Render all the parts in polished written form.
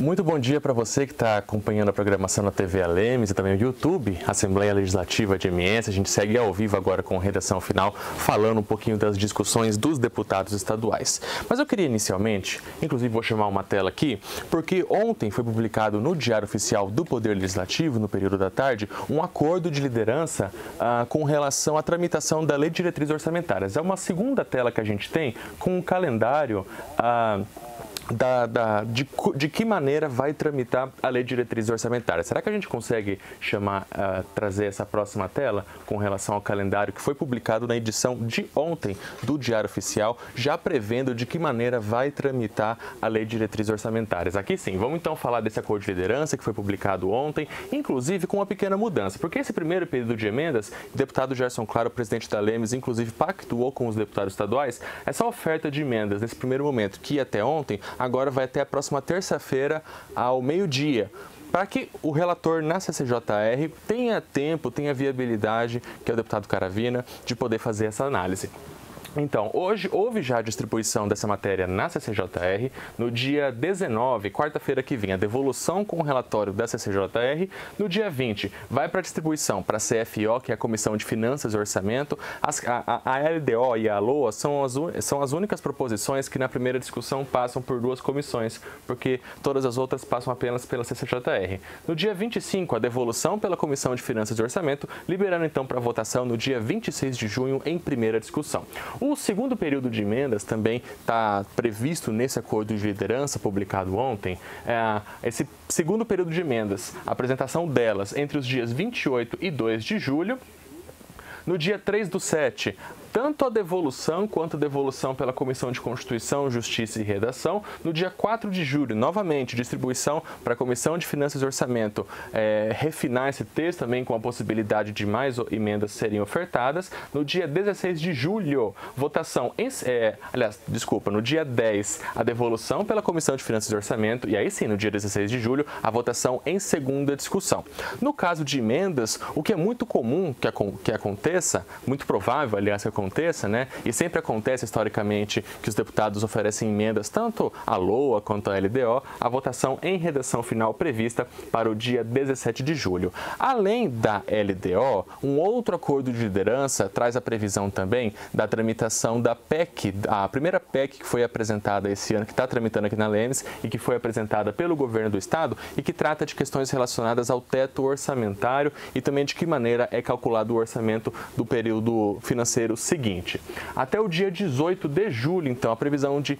Muito bom dia para você que está acompanhando a programação na TV Alemes e também no YouTube, Assembleia Legislativa de MS. A gente segue ao vivo agora com a redação final, falando um pouquinho das discussões dos deputados estaduais. Mas eu queria inicialmente, inclusive vou chamar uma tela aqui, porque ontem foi publicado no Diário Oficial do Poder Legislativo, no período da tarde, um acordo de liderança com relação à tramitação da Lei de Diretrizes Orçamentárias. É uma segunda tela que a gente tem com um calendário de que maneira vai tramitar a Lei de Diretrizes Orçamentárias. Será que a gente consegue trazer essa próxima tela com relação ao calendário que foi publicado na edição de ontem do Diário Oficial, já prevendo de que maneira vai tramitar a Lei de Diretrizes Orçamentárias? Aqui sim, vamos então falar desse acordo de liderança que foi publicado ontem, inclusive com uma pequena mudança, porque esse primeiro período de emendas, o deputado Gerson Claro, presidente da Alemes, inclusive pactuou com os deputados estaduais essa oferta de emendas nesse primeiro momento, que até ontem, agora vai até a próxima terça-feira ao meio-dia, para que o relator na CCJR tenha tempo, tenha viabilidade, que é o deputado Caravina, de poder fazer essa análise. Então, hoje houve já a distribuição dessa matéria na CCJR, no dia 19, quarta-feira que vem, a devolução com o relatório da CCJR, no dia 20 vai para a distribuição para a CFO, que é a Comissão de Finanças e Orçamento, a LDO e a LOA são as únicas proposições que na primeira discussão passam por duas comissões, porque todas as outras passam apenas pela CCJR. No dia 25, a devolução pela Comissão de Finanças e Orçamento, liberando então para votação no dia 26 de junho em primeira discussão. O segundo período de emendas também está previsto nesse acordo de liderança publicado ontem. Esse segundo período de emendas, a apresentação delas entre os dias 28 e 2 de julho. No dia 3/7, tanto a devolução quanto a devolução pela Comissão de Constituição, Justiça e Redação. No dia 4 de julho, novamente, distribuição para a Comissão de Finanças e Orçamento refinar esse texto também com a possibilidade de mais emendas serem ofertadas. No dia 16 de julho, votação, no dia 10, a devolução pela Comissão de Finanças e Orçamento e aí sim, no dia 16 de julho, a votação em segunda discussão. No caso de emendas, o que é muito comum que aconteça, muito provável, aliás, que aconteça, né? E sempre acontece historicamente que os deputados oferecem emendas tanto à LOA quanto à LDO, a votação em redação final prevista para o dia 17 de julho. Além da LDO, um outro acordo de liderança traz a previsão também da tramitação da PEC, a primeira PEC que foi apresentada esse ano, que está tramitando aqui na Alemes e que foi apresentada pelo governo do estado e que trata de questões relacionadas ao teto orçamentário e também de que maneira é calculado o orçamento do período financeiro seguinte. Até o dia 18 de julho, então, a previsão de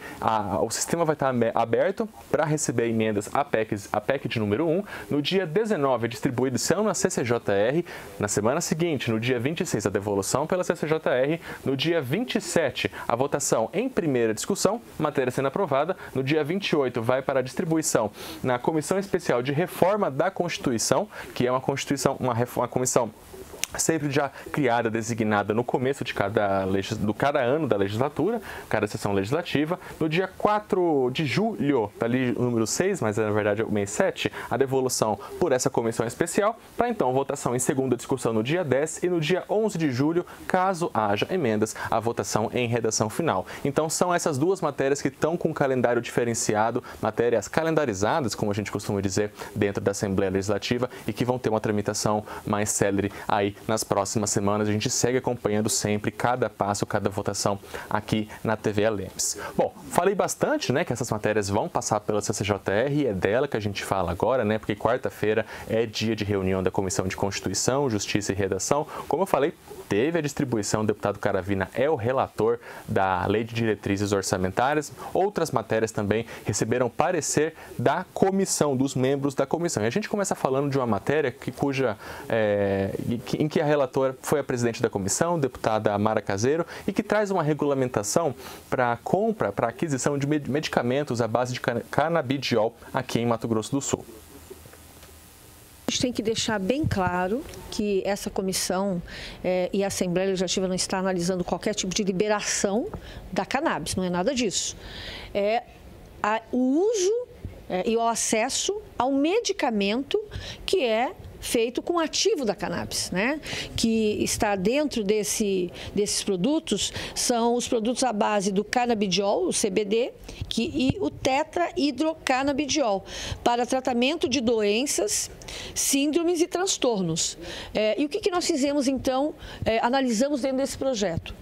o sistema vai estar aberto para receber emendas a PEC de número 1. No dia 19, a distribuição na CCJR. Na semana seguinte, no dia 26, a devolução pela CCJR. No dia 27, a votação em primeira discussão, matéria sendo aprovada. No dia 28, vai para a distribuição na Comissão Especial de Reforma da Constituição, que é uma comissão sempre já criada, designada no começo de cada ano da legislatura, cada sessão legislativa. No dia 4 de julho, está ali o número 6, mas na verdade é o mês 7, a devolução por essa comissão especial, para então votação em segunda discussão no dia 10 e no dia 11 de julho, caso haja emendas, a votação em redação final. Então são essas duas matérias que estão com calendário diferenciado, matérias calendarizadas, como a gente costuma dizer, dentro da Assembleia Legislativa e que vão ter uma tramitação mais célere aí nas próximas semanas. A gente segue acompanhando sempre cada passo, cada votação aqui na TV Alemes. Bom, falei bastante, né, que essas matérias vão passar pela CCJR e é dela que a gente fala agora, né, porque quarta-feira é dia de reunião da Comissão de Constituição, Justiça e Redação. Como eu falei, teve a distribuição, o deputado Caravina é o relator da Lei de Diretrizes Orçamentárias. Outras matérias também receberam parecer da comissão, dos membros da comissão. E a gente começa falando de uma matéria em que a relatora foi a presidente da comissão, deputada Mara Caseiro, e que traz uma regulamentação para compra, para aquisição de medicamentos à base de canabidiol aqui em Mato Grosso do Sul. A gente tem que deixar bem claro que essa comissão e a Assembleia Legislativa não está analisando qualquer tipo de liberação da cannabis, não é nada disso. É o uso e o acesso ao medicamento que é feito com ativo da cannabis, né? Que está dentro desses produtos, são os produtos à base do canabidiol, o CBD, e o tetrahidrocanabidiol, para tratamento de doenças, síndromes e transtornos. E o que nós fizemos, então, analisamos dentro desse projeto?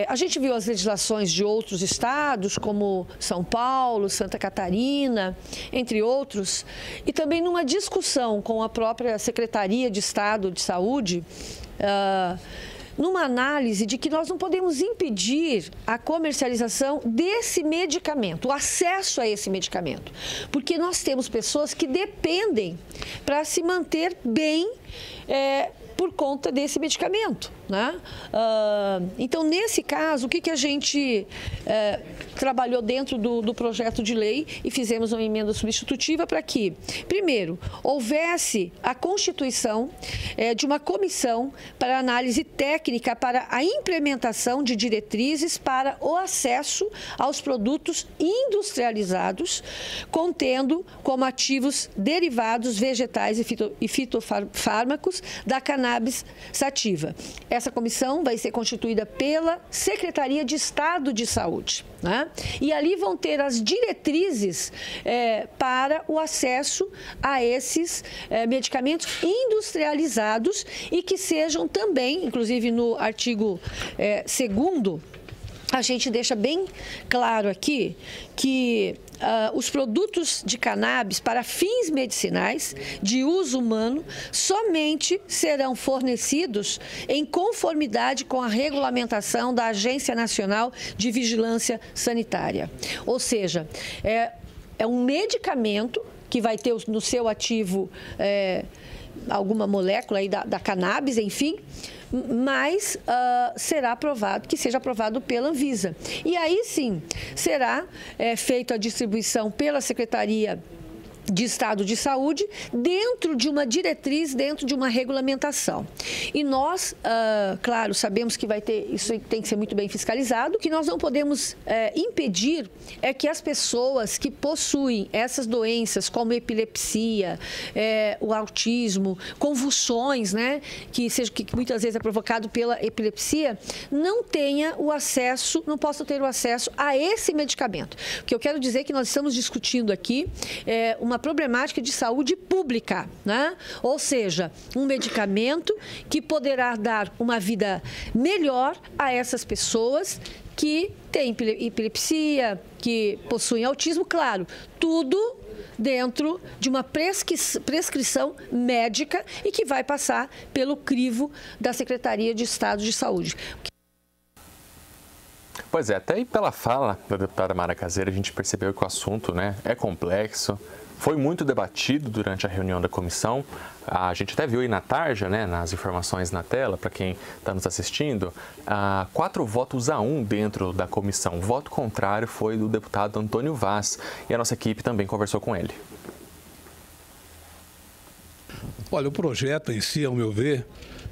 A gente viu as legislações de outros estados, como São Paulo, Santa Catarina, entre outros, e também numa discussão com a própria Secretaria de Estado de Saúde, numa análise de que nós não podemos impedir a comercialização desse medicamento, o acesso a esse medicamento, porque nós temos pessoas que dependem para se manter bem por conta desse medicamento, né? Então, nesse caso, o que a gente trabalhou dentro do projeto de lei e fizemos uma emenda substitutiva para que, primeiro, houvesse a constituição de uma comissão para análise técnica para a implementação de diretrizes para o acesso aos produtos industrializados, contendo como ativos derivados vegetais e fitofármacos da cannabis sativa. Essa comissão vai ser constituída pela Secretaria de Estado de Saúde, né? E ali vão ter as diretrizes para o acesso a esses medicamentos industrializados e que sejam também, inclusive no artigo 2º, a gente deixa bem claro aqui que os produtos de cannabis para fins medicinais de uso humano somente serão fornecidos em conformidade com a regulamentação da Agência Nacional de Vigilância Sanitária. Ou seja, é um medicamento que vai ter no seu ativo alguma molécula aí da cannabis, enfim, mas será aprovado, que seja aprovado pela Anvisa. E aí sim, será feita a distribuição pela Secretaria de Estado de Saúde dentro de uma diretriz, dentro de uma regulamentação. E nós, claro, sabemos que isso tem que ser muito bem fiscalizado. O que nós não podemos impedir é que as pessoas que possuem essas doenças, como epilepsia, o autismo, convulsões, né, que muitas vezes é provocado pela epilepsia, não possam ter o acesso a esse medicamento. O que eu quero dizer é que nós estamos discutindo aqui uma problemática de saúde pública, né? Ou seja, um medicamento que poderá dar uma vida melhor a essas pessoas que têm epilepsia, que possuem autismo, claro, tudo dentro de uma prescrição médica e que vai passar pelo crivo da Secretaria de Estado de Saúde. Pois é, até aí pela fala da deputada Mara Caseira, a gente percebeu que o assunto, né, é complexo. Foi muito debatido durante a reunião da comissão. A gente até viu aí na tarja, né, nas informações na tela, para quem está nos assistindo, 4 votos a 1 dentro da comissão. O voto contrário foi do deputado Antônio Vaz e a nossa equipe também conversou com ele. Olha, o projeto em si, ao meu ver,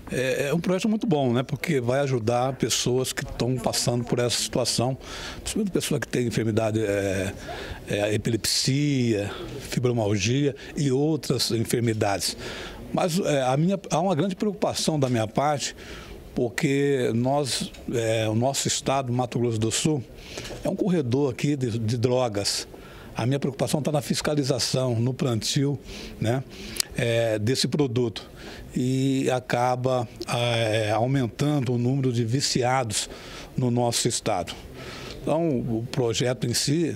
é um projeto muito bom, né? Porque vai ajudar pessoas que estão passando por essa situação, principalmente pessoas que têm enfermidade, epilepsia, fibromialgia e outras enfermidades. Mas há uma grande preocupação da minha parte, porque o nosso estado, Mato Grosso do Sul, é um corredor aqui de drogas. A minha preocupação está na fiscalização, no plantio, né, desse produto. E acaba aumentando o número de viciados no nosso estado. Então, o projeto em si,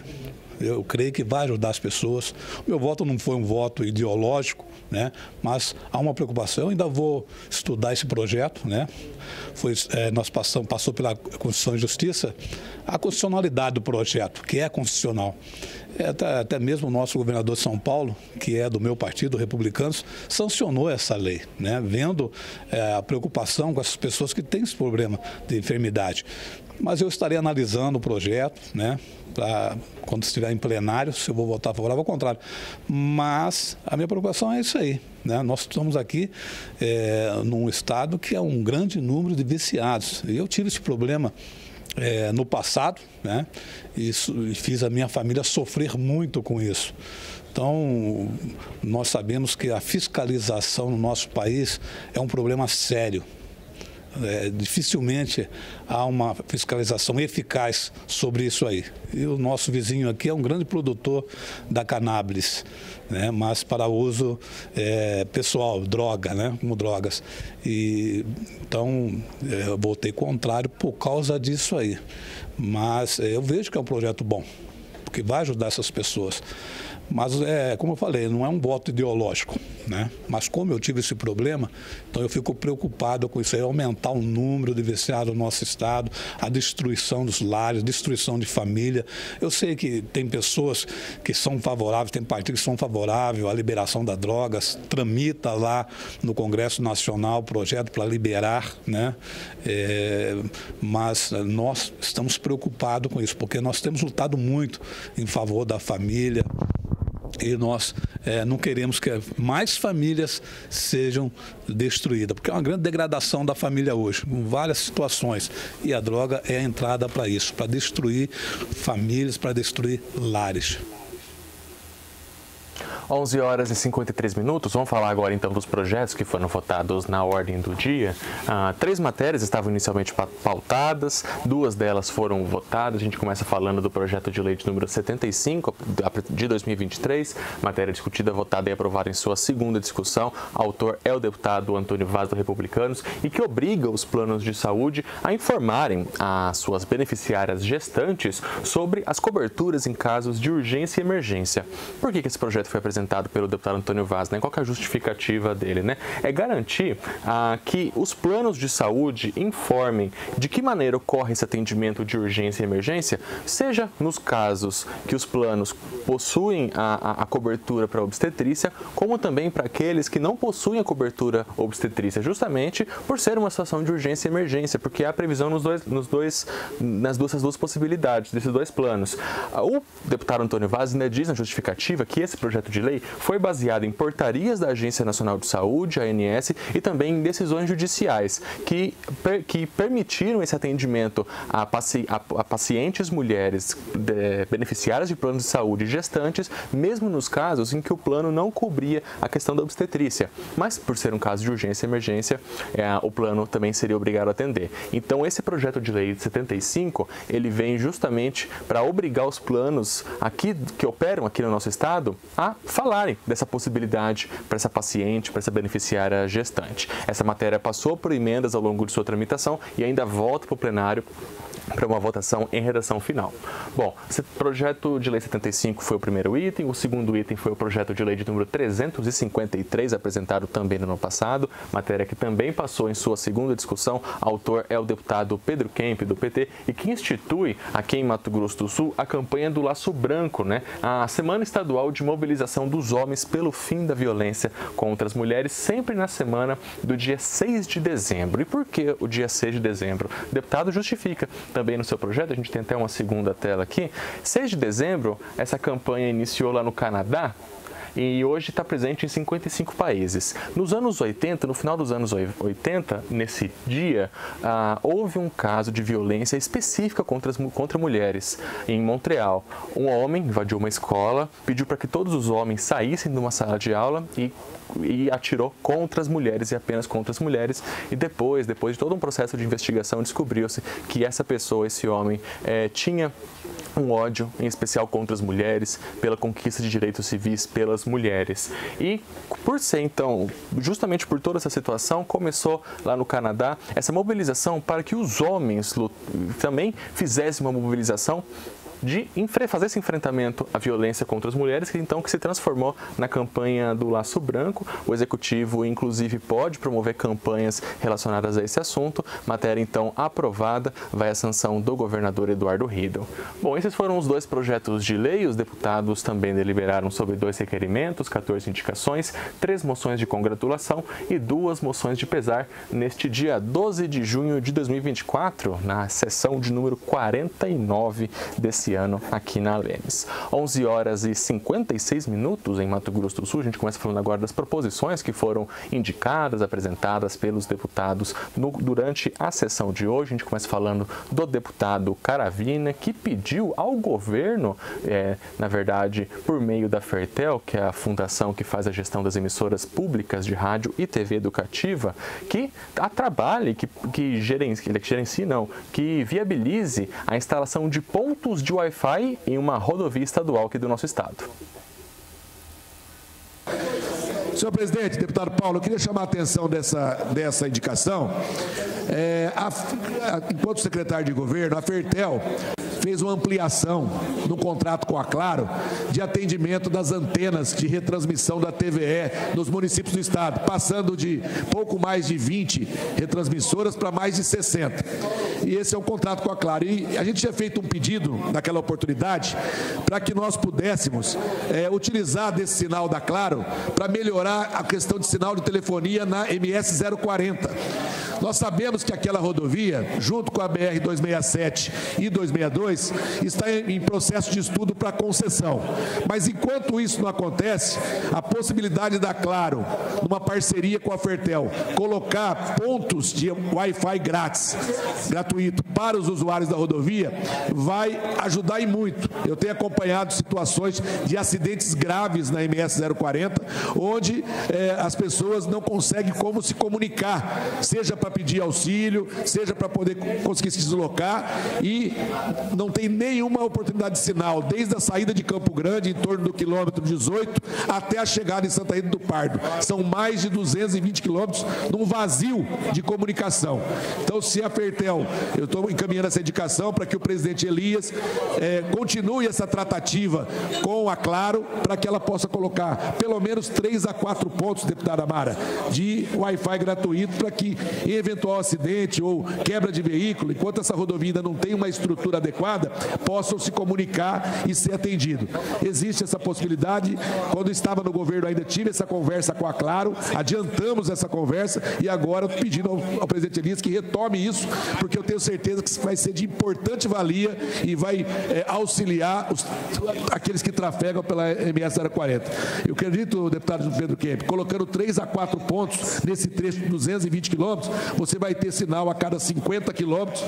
eu creio que vai ajudar as pessoas. O meu voto não foi um voto ideológico, né, mas há uma preocupação. Eu ainda vou estudar esse projeto, né? Passou pela Constituição e Justiça a constitucionalidade do projeto, que é constitucional. Até mesmo o nosso governador de São Paulo, que é do meu partido, Republicanos, sancionou essa lei, né? Vendo a preocupação com essas pessoas que têm esse problema de enfermidade. Mas eu estarei analisando o projeto, né? Quando estiver em plenário, se eu vou votar favorável ou ao contrário. Mas a minha preocupação é isso aí, né? Nós estamos aqui num estado que é um grande número de viciados. E eu tive esse problema no passado, né? E fiz a minha família sofrer muito com isso. Então, nós sabemos que a fiscalização no nosso país é um problema sério. Dificilmente há uma fiscalização eficaz sobre isso aí. E o nosso vizinho aqui é um grande produtor da cannabis, né? Mas para uso pessoal, droga, né? Como drogas. Então, eu votei contrário por causa disso aí. Mas eu vejo que é um projeto bom, porque vai ajudar essas pessoas. Mas, como eu falei, não é um voto ideológico, né? Mas como eu tive esse problema, então eu fico preocupado com isso aí, aumentar o número de viciados no nosso estado, a destruição dos lares, destruição de família. Eu sei que tem pessoas que são favoráveis, tem partidos que são favoráveis à liberação das drogas, tramita lá no Congresso Nacional o projeto para liberar, né? Mas nós estamos preocupados com isso, porque nós temos lutado muito em favor da família. E nós não queremos que mais famílias sejam destruídas, porque é uma grande degradação da família hoje, com várias situações. E a droga é a entrada para isso, para destruir famílias, para destruir lares. 11 horas e 53 minutos. Vamos falar agora então dos projetos que foram votados na ordem do dia. 3 matérias estavam inicialmente pautadas, 2 delas foram votadas. A gente começa falando do projeto de lei de número 75 de 2023, matéria discutida, votada e aprovada em sua segunda discussão. Autor é o deputado Antônio Vaz, do Republicanos, e que obriga os planos de saúde a informarem as suas beneficiárias gestantes sobre as coberturas em casos de urgência e emergência. Por que esse projeto foi apresentado pelo deputado Antônio Vaz, né? Qual que é a justificativa dele, né? É garantir que os planos de saúde informem de que maneira ocorre esse atendimento de urgência e emergência, seja nos casos que os planos possuem a cobertura para obstetrícia, como também para aqueles que não possuem a cobertura obstetrícia, justamente por ser uma situação de urgência e emergência, porque há previsão nessas duas possibilidades, desses 2 planos. O deputado Antônio Vaz ainda diz na justificativa que esse projeto de lei foi baseado em portarias da Agência Nacional de Saúde, a ANS, e também em decisões judiciais que permitiram esse atendimento a pacientes mulheres beneficiárias de planos de saúde gestantes, mesmo nos casos em que o plano não cobria a questão da obstetrícia. Mas, por ser um caso de urgência e emergência, o plano também seria obrigado a atender. Então, esse projeto de lei de 75, ele vem justamente para obrigar os planos que operam aqui no nosso estado a falarem dessa possibilidade para essa paciente, para essa beneficiária gestante. Essa matéria passou por emendas ao longo de sua tramitação e ainda volta para o plenário para uma votação em redação final. Bom, esse projeto de lei 75 foi o primeiro item, o segundo item foi o projeto de lei de número 353, apresentado também no ano passado, matéria que também passou em sua segunda discussão. Autor é o deputado Pedro Kemp, do PT, e que institui aqui em Mato Grosso do Sul a campanha do Laço Branco, né? A Semana Estadual de Mobilização dos Homens pelo Fim da Violência contra as Mulheres, sempre na semana do dia 6 de dezembro. E por que o dia 6 de dezembro? O deputado justifica também no seu projeto, a gente tem até uma segunda tela aqui. 6 de dezembro, essa campanha iniciou lá no Canadá e hoje está presente em 55 países. Nos anos 80, no final dos anos 80, nesse dia, houve um caso de violência específica contra mulheres em Montreal. Um homem invadiu uma escola, pediu para que todos os homens saíssem de uma sala de aula e atirou contra as mulheres e apenas contra as mulheres. E depois de todo um processo de investigação, descobriu-se que essa pessoa, esse homem, tinha um ódio, em especial contra as mulheres, pela conquista de direitos civis pelas mulheres. E por ser, então, justamente por toda essa situação, começou lá no Canadá essa mobilização para que os homens também fizessem uma mobilização de fazer esse enfrentamento à violência contra as mulheres, que se transformou na campanha do Laço Branco. O Executivo, inclusive, pode promover campanhas relacionadas a esse assunto. Matéria, então, aprovada, vai à sanção do governador Eduardo Riedel. Bom, esses foram os 2 projetos de lei. Os deputados também deliberaram sobre 2 requerimentos, 14 indicações, 3 moções de congratulação e 2 moções de pesar neste dia 12 de junho de 2024, na sessão de número 49 desse esse ano aqui na Lemes. 11 horas e 56 minutos em Mato Grosso do Sul. A gente começa falando agora das proposições que foram indicadas, apresentadas pelos deputados durante a sessão de hoje. A gente começa falando do deputado Caravina, que pediu ao governo, na verdade, por meio da Fertel, que é a fundação que faz a gestão das emissoras públicas de rádio e TV educativa, que trabalhe, que viabilize a instalação de pontos de Wi-Fi em uma rodovia estadual aqui do nosso estado. Senhor presidente, deputado Paulo, eu queria chamar a atenção dessa indicação. Enquanto secretário de governo, a Fertel fez uma ampliação no contrato com a Claro de atendimento das antenas de retransmissão da TVE nos municípios do estado, passando de pouco mais de 20 retransmissoras para mais de 60. E esse é o contrato com a Claro. E a gente tinha feito um pedido naquela oportunidade para que nós pudéssemos utilizar desse sinal da Claro para melhorar a questão de sinal de telefonia na MS 040. Nós sabemos que aquela rodovia, junto com a BR 267 e 262, está em processo de estudo para concessão. Mas enquanto isso não acontece, a possibilidade da Claro, numa parceria com a Fertel, colocar pontos de Wi-Fi gratuito para os usuários da rodovia, vai ajudar e muito. Eu tenho acompanhado situações de acidentes graves na MS 040, onde as pessoas não conseguem como se comunicar, seja para pedir auxílio, seja para poder conseguir se deslocar, e não tem nenhuma oportunidade de sinal, desde a saída de Campo Grande, em torno do quilômetro 18, até a chegada em Santa Rita do Pardo. São mais de 220 quilômetros num vazio de comunicação. Então, se a Fertel, eu estou encaminhando essa indicação para que o presidente Elias continue essa tratativa com a Claro, para que ela possa colocar pelo menos 3 a 4 pontos, deputada Mara, de Wi-Fi gratuito, para que em eventual acidente ou quebra de veículo, enquanto essa rodovia ainda não tem uma estrutura adequada, possam se comunicar e ser atendido. Existe essa possibilidade. Quando estava no governo ainda tive essa conversa com a Claro, adiantamos essa conversa e agora pedindo ao presidente Elias que retome isso, porque eu tenho certeza que vai ser de importante valia e vai auxiliar aqueles que trafegam pela MS 040. Eu acredito, deputado Pedro Kemp, colocando 3 a 4 pontos nesse trecho de 220 quilômetros, você vai ter sinal a cada 50 quilômetros.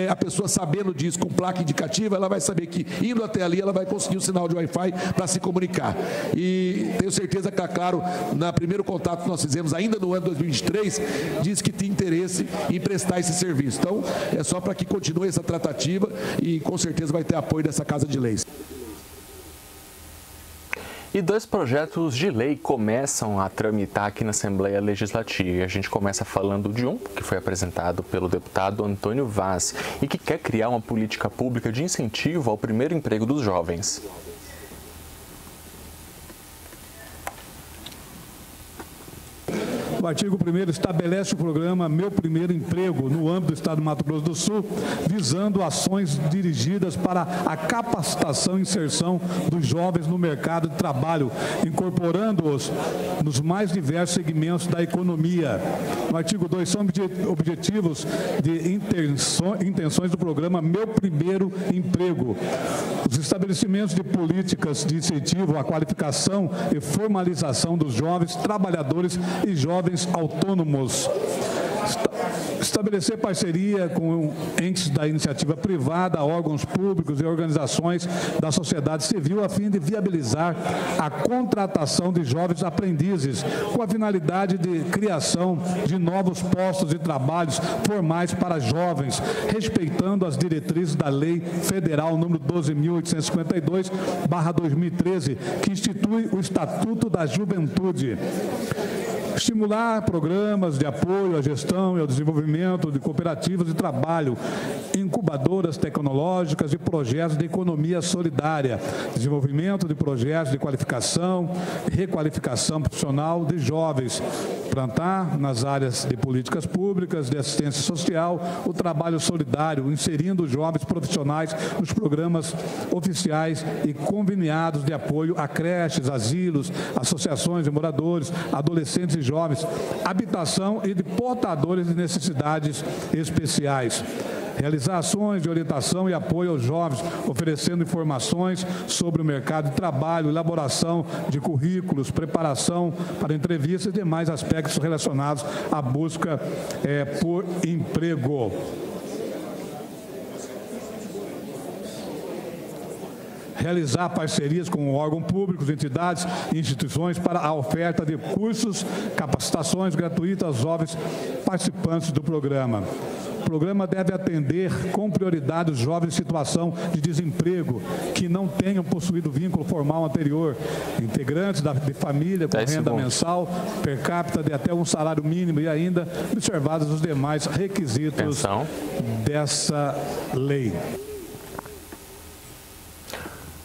A pessoa sabendo disso, com placa indicativa, ela vai saber que indo até ali, ela vai conseguir o sinal de Wi-Fi para se comunicar. E tenho certeza que a Claro, no primeiro contato que nós fizemos, ainda no ano 2023, disse que tem interesse em prestar esse serviço. Então, é só para que continue essa tratativa e com certeza vai ter apoio dessa Casa de Leis. E 2 projetos de lei começam a tramitar aqui na Assembleia Legislativa. E a gente começa falando de um que foi apresentado pelo deputado Antônio Vaz e que quer criar uma política pública de incentivo ao primeiro emprego dos jovens. O artigo 1º estabelece o programa Meu Primeiro Emprego no âmbito do Estado do Mato Grosso do Sul, visando ações dirigidas para a capacitação e inserção dos jovens no mercado de trabalho, incorporando-os nos mais diversos segmentos da economia. No artigo 2 são objetivos de intenções do programa Meu Primeiro Emprego. Os estabelecimentos de políticas de incentivo à qualificação e formalização dos jovens trabalhadores e jovens autônomos. Estabelecer parceria com entes da iniciativa privada, órgãos públicos e organizações da sociedade civil a fim de viabilizar a contratação de jovens aprendizes com a finalidade de criação de novos postos de trabalho formais para jovens, respeitando as diretrizes da Lei Federal número 12.852/2013, que institui o Estatuto da Juventude. Estimular programas de apoio à gestão e ao desenvolvimento de cooperativas de trabalho, incubadoras tecnológicas e projetos de economia solidária, desenvolvimento de projetos de qualificação e requalificação profissional de jovens, plantar nas áreas de políticas públicas, de assistência social, o trabalho solidário, inserindo os jovens profissionais nos programas oficiais e conveniados de apoio a creches, asilos, associações de moradores, adolescentes e jovens, habitação e de portadores de necessidades especiais. Realizar ações de orientação e apoio aos jovens, oferecendo informações sobre o mercado de trabalho, elaboração de currículos, preparação para entrevistas e demais aspectos relacionados à busca por emprego. Realizar parcerias com órgãos públicos, entidades e instituições para a oferta de cursos, capacitações gratuitas aos jovens participantes do programa. O programa deve atender com prioridade os jovens em situação de desemprego que não tenham possuído vínculo formal anterior, integrantes de família com renda mensal per capita de até um salário mínimo e ainda observados os demais requisitos dessa lei.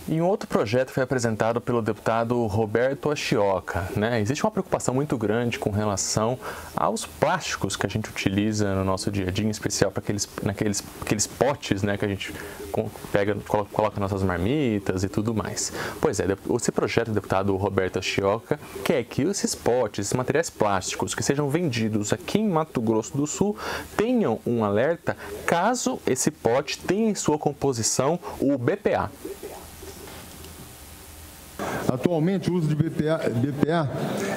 E um outro projeto foi apresentado pelo deputado Roberto Achioca, né? Existe uma preocupação muito grande com relação aos plásticos que a gente utiliza no nosso dia a dia, em especial para aqueles potes, né, que a gente pega, coloca nossas marmitas e tudo mais. Pois é, esse projeto do deputado Roberto Achioca quer que esses potes, esses materiais plásticos que sejam vendidos aqui em Mato Grosso do Sul tenham um alerta caso esse pote tenha em sua composição o BPA. Atualmente, o uso de BPA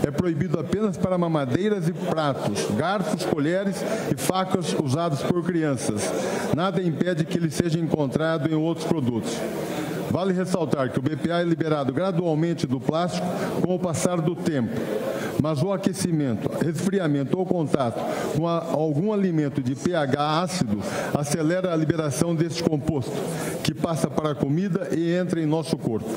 é proibido apenas para mamadeiras e pratos, garfos, colheres e facas usados por crianças. Nada impede que ele seja encontrado em outros produtos. Vale ressaltar que o BPA é liberado gradualmente do plástico com o passar do tempo, mas o aquecimento, resfriamento ou contato com algum alimento de pH ácido acelera a liberação deste composto, que passa para a comida e entra em nosso corpo.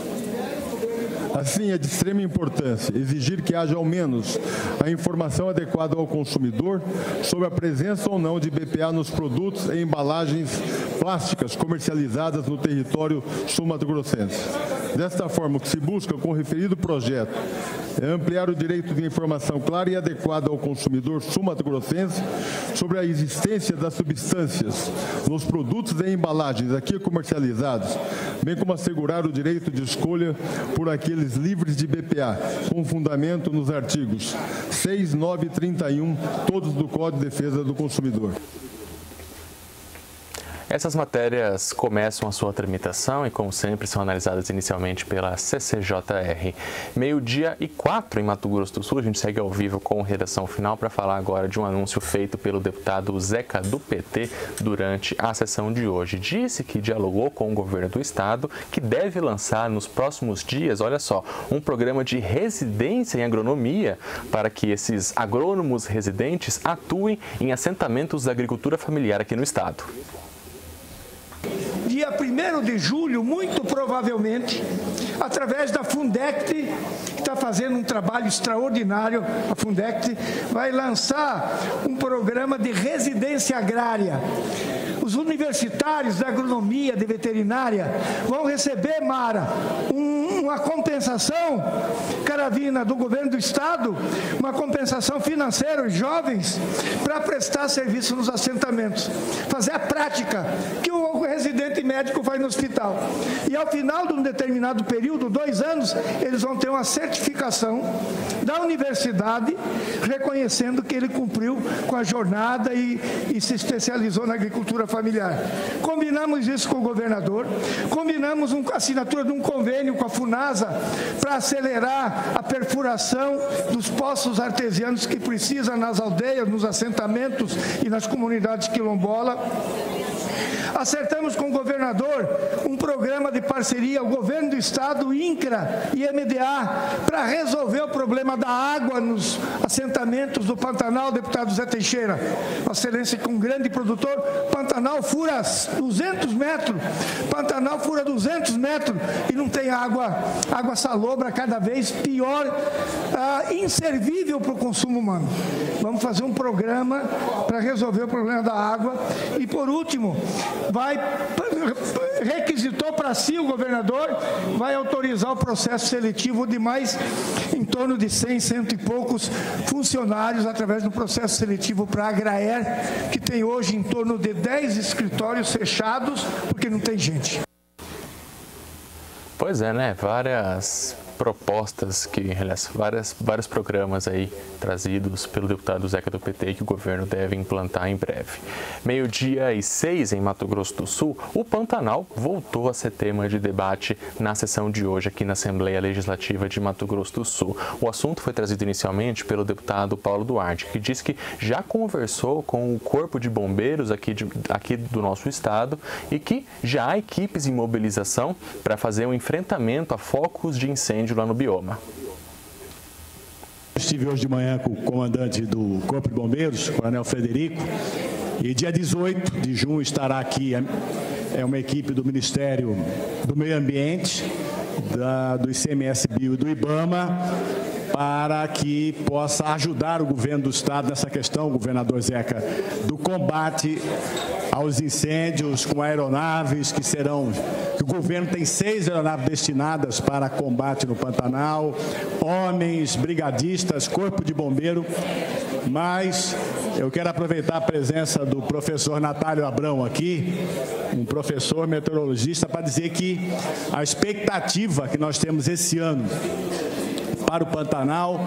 Assim, é de extrema importância exigir que haja ao menos a informação adequada ao consumidor sobre a presença ou não de BPA nos produtos e embalagens plásticas comercializadas no território sul-mato-grossense. Desta forma, o que se busca com o referido projeto é ampliar o direito de informação clara e adequada ao consumidor sul-mato-grossense sobre a existência das substâncias nos produtos e embalagens aqui comercializados, bem como assegurar o direito de escolha por aqueles livres de BPA, com fundamento nos artigos 6, 9 e 31, todos do Código de Defesa do Consumidor. Essas matérias começam a sua tramitação e, como sempre, são analisadas inicialmente pela CCJR. 12h04 em Mato Grosso do Sul. A gente segue ao vivo com Redação Final para falar agora de um anúncio feito pelo deputado Zeca do PT durante a sessão de hoje. Disse que dialogou com o governo do estado, que deve lançar nos próximos dias, olha só, um programa de residência em agronomia para que esses agrônomos residentes atuem em assentamentos da agricultura familiar aqui no estado. Dia 1º de julho, muito provavelmente, através da Fundect, que está fazendo um trabalho extraordinário, a Fundect vai lançar um programa de residência agrária. Os universitários da agronomia, de veterinária, vão receber, Mara, uma compensação, Caravina, do governo do estado, uma compensação financeira aos jovens para prestar serviço nos assentamentos, fazer a prática que o residente médico faz no hospital. E ao final de um determinado período, 2 anos, eles vão ter uma certificação da universidade reconhecendo que ele cumpriu com a jornada e se especializou na agricultura familiar. Combinamos isso com o governador, combinamos a assinatura de um convênio com a FUNASA para acelerar a perfuração dos poços artesianos que precisa nas aldeias, nos assentamentos e nas comunidades quilombolas. Acertamos com o governador um programa de parceria, o governo do estado, INCRA e MDA, para resolver o problema da água nos assentamentos do Pantanal, deputado Zé Teixeira. Vossa Excelência, que um grande produtor, Pantanal fura 200 metros, Pantanal fura 200 metros e não tem água salobra, cada vez pior, inservível para o consumo humano. Vamos fazer um programa para resolver o problema da água. E, por último, requisitou para si o governador, vai autorizar o processo seletivo de mais em torno de 100 e poucos funcionários através do processo seletivo para a Agraer, que tem hoje em torno de 10 escritórios fechados porque não tem gente. Pois é, né? Várias propostas que, aliás, vários programas aí trazidos pelo deputado Zeca do PT que o governo deve implantar em breve. 12:06 em Mato Grosso do Sul, o Pantanal voltou a ser tema de debate na sessão de hoje aqui na Assembleia Legislativa de Mato Grosso do Sul. O assunto foi trazido inicialmente pelo deputado Paulo Duarte, que disse que já conversou com o Corpo de Bombeiros aqui do nosso estado e que já há equipes em mobilização para fazer um enfrentamento a focos de incêndio lá no bioma. Estive hoje de manhã com o comandante do Corpo de Bombeiros, Coronel Frederico, e dia 18 de junho estará aqui uma equipe do Ministério do Meio Ambiente, do ICMS-Bio e do IBAMA, para que possa ajudar o governo do estado nessa questão, o governador Zeca, do combate aos incêndios com aeronaves que o governo tem 6 aeronaves destinadas para combate no Pantanal, homens, brigadistas, corpo de bombeiro, mas eu quero aproveitar a presença do professor Natálio Abrão aqui, um professor meteorologista, para dizer que a expectativa que nós temos esse ano para o Pantanal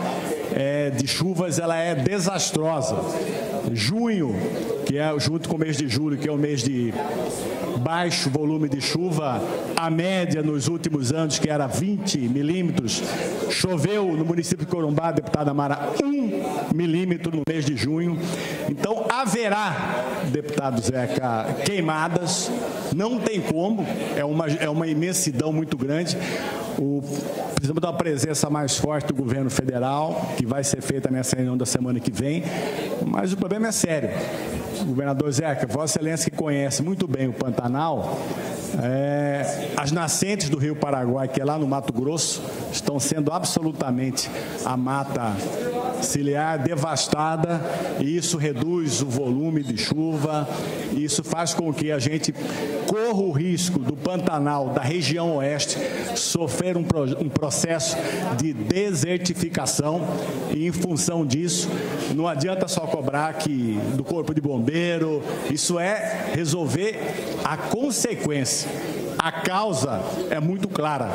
de chuvas, ela é desastrosa. Junho, que é junto com o mês de julho, que é o mês de baixo volume de chuva, a média nos últimos anos, que era 20 milímetros, choveu no município de Corumbá, deputada Mara, 1 milímetro no mês de junho. Então, haverá, deputado Zeca, queimadas, não tem como, é uma imensidão muito grande. Precisamos de uma presença mais forte do governo federal, que vai ser feita nessa reunião da semana que vem, mas o problema é sério. Governador Zeca, Vossa Excelência que conhece muito bem o Pantanal, as nascentes do Rio Paraguai, que é lá no Mato Grosso, estão sendo absolutamente a mata ciliar devastada, e isso reduz o volume de chuva, e isso faz com que a gente corra o risco do Pantanal, da região oeste, sofrer um processo de desertificação, e em função disso, não adianta só cobrar do Corpo de Bombeiro, isso é resolver a consequência. A causa é muito clara.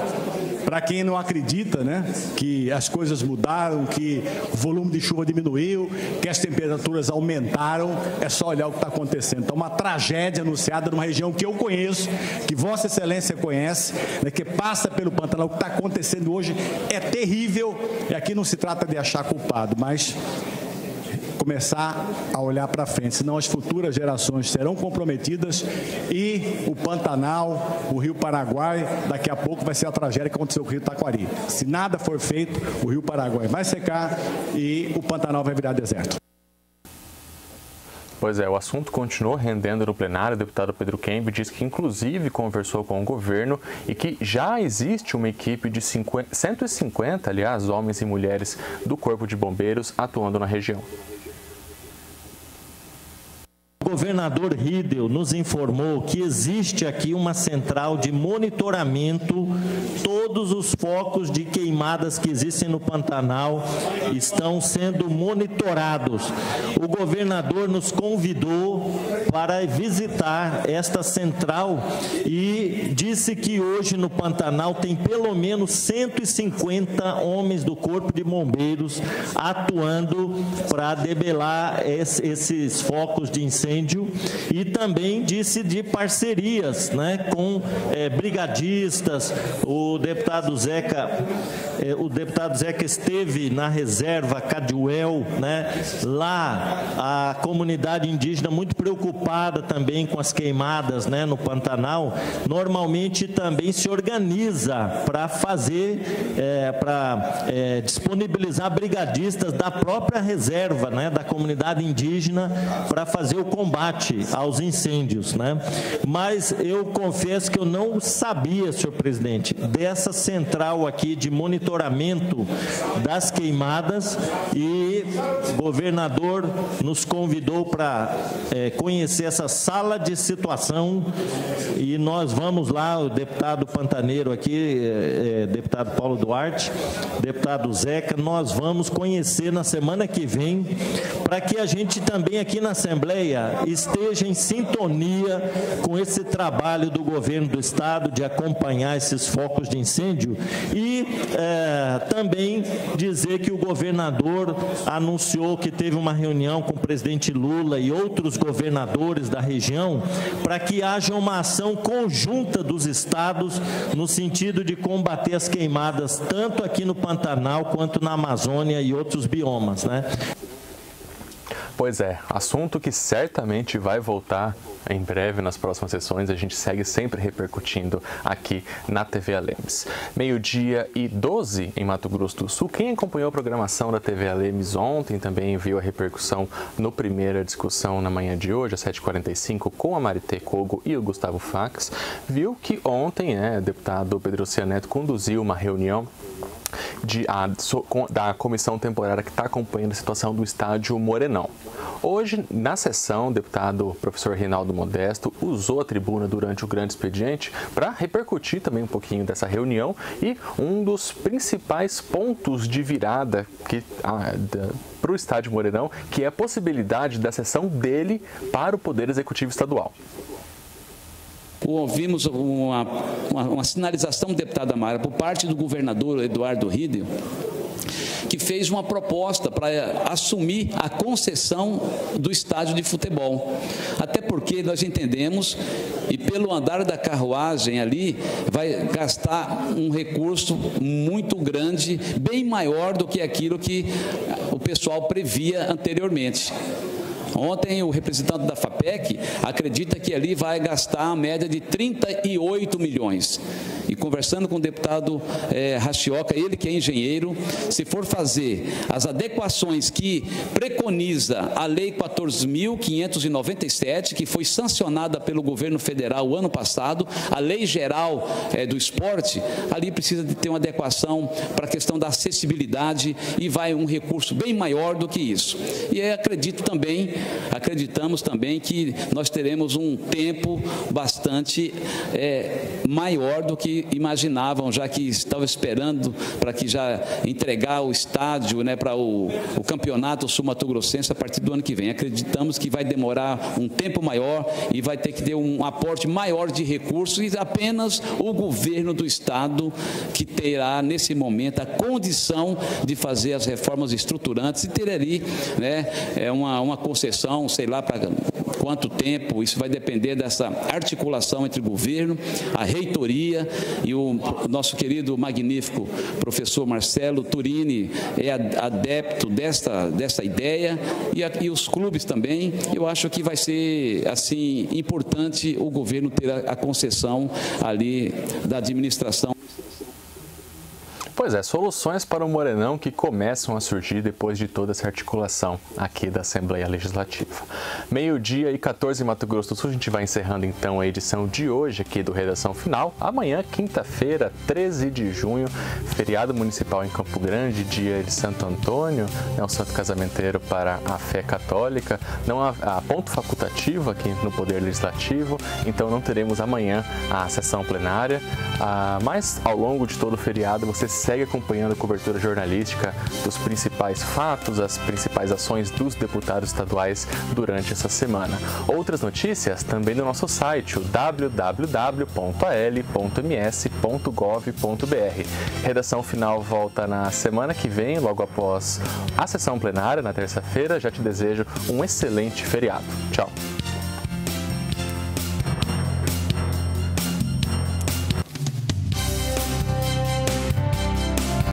Para quem não acredita, né, que as coisas mudaram, que o volume de chuva diminuiu, que as temperaturas aumentaram, é só olhar o que está acontecendo. Então, uma tragédia anunciada numa região que eu conheço, que Vossa Excelência conhece, né, que passa pelo Pantanal. O que está acontecendo hoje é terrível, e aqui não se trata de achar culpado, mas começar a olhar para frente, senão as futuras gerações serão comprometidas e o Pantanal, o Rio Paraguai, daqui a pouco vai ser a tragédia que aconteceu com o Rio Taquari. Se nada for feito, o Rio Paraguai vai secar e o Pantanal vai virar deserto. Pois é, o assunto continuou rendendo no plenário. O deputado Pedro Kemp diz que, inclusive, conversou com o governo e que já existe uma equipe de 150, aliás, homens e mulheres do Corpo de Bombeiros atuando na região. O governador Riedel nos informou que existe aqui uma central de monitoramento. Todos os focos de queimadas que existem no Pantanal estão sendo monitorados. O governador nos convidou para visitar esta central e disse que hoje no Pantanal tem pelo menos 150 homens do Corpo de Bombeiros atuando para debelar esses focos de incêndio, e também disse de parcerias, né, com brigadistas. O deputado Zeca esteve na reserva Caduel, né, lá a comunidade indígena muito preocupada também com as queimadas, né, no Pantanal, normalmente também se organiza para fazer, disponibilizar brigadistas da própria reserva, né, da comunidade indígena para fazer o combate aos incêndios, né? Mas eu confesso que eu não sabia, senhor presidente, dessa central aqui de monitoramento das queimadas, e o governador nos convidou para conhecer essa sala de situação, e nós vamos lá, o deputado Pantaneiro aqui, deputado Paulo Duarte, deputado Zeca, nós vamos conhecer na semana que vem, para que a gente também aqui na Assembleia esteja em sintonia com esse trabalho do governo do estado de acompanhar esses focos de incêndio e também dizer que o governador anunciou que teve uma reunião com o presidente Lula e outros governadores da região para que haja uma ação conjunta dos estados no sentido de combater as queimadas tanto aqui no Pantanal quanto na Amazônia e outros biomas, né? Pois é, assunto que certamente vai voltar em breve nas próximas sessões. A gente segue sempre repercutindo aqui na TV Alemes. 12h12 em Mato Grosso do Sul. Quem acompanhou a programação da TV Alemes ontem também viu a repercussão no Primeira Discussão na manhã de hoje, às 7h45, com a Maritê Kogo e o Gustavo Fax. Viu que ontem o deputado Pedro Cianeto conduziu uma reunião da comissão temporária que está acompanhando a situação do estádio Morenão. Hoje, na sessão, o deputado professor Reinaldo Modesto usou a tribuna durante o grande expediente para repercutir também um pouquinho dessa reunião e um dos principais pontos de virada para o estádio Morenão, que é a possibilidade da cessão dele para o Poder Executivo Estadual. Ouvimos uma sinalização do deputado Amara por parte do governador Eduardo Ridel, que fez uma proposta para assumir a concessão do estádio de futebol. Até porque nós entendemos, e pelo andar da carruagem ali, vai gastar um recurso muito grande, bem maior do que aquilo que o pessoal previa anteriormente. Ontem, o representante da FAPEC acredita que ali vai gastar a média de 38 milhões. E conversando com o deputado Rachioca, ele que é engenheiro, se for fazer as adequações que preconiza a Lei 14.597, que foi sancionada pelo governo federal o ano passado, a Lei Geral do Esporte, ali precisa de ter uma adequação para a questão da acessibilidade e vai um recurso bem maior do que isso. E acreditamos também que nós teremos um tempo bastante maior do que imaginavam, já que estavam esperando para que já entregar o estádio para o campeonato sul-mato-grossense a partir do ano que vem. Acreditamos que vai demorar um tempo maior e vai ter que ter um aporte maior de recursos e apenas o governo do estado que terá nesse momento a condição de fazer as reformas estruturantes e ter ali uma concessão, sei lá para quanto tempo. Isso vai depender dessa articulação entre o governo, a reitoria e o nosso querido, magnífico professor Marcelo Turini é adepto dessa ideia e os clubes também. Eu acho que vai ser assim importante o governo ter a concessão ali da administração. Pois é, soluções para o Morenão que começam a surgir depois de toda essa articulação aqui da Assembleia Legislativa. 12h14 em Mato Grosso do Sul, a gente vai encerrando então a edição de hoje aqui do Redação Final. Amanhã, quinta-feira, 13 de junho, feriado municipal em Campo Grande, dia de Santo Antônio, o santo casamenteiro para a fé católica. Não há ponto facultativo aqui no Poder Legislativo, então não teremos amanhã a sessão plenária, mas ao longo de todo o feriado você segue acompanhando a cobertura jornalística dos principais fatos, as principais ações dos deputados estaduais durante essa semana. Outras notícias também no nosso site, o www.al.ms.gov.br. Redação Final volta na semana que vem, logo após a sessão plenária, na terça-feira. Já te desejo um excelente feriado. Tchau!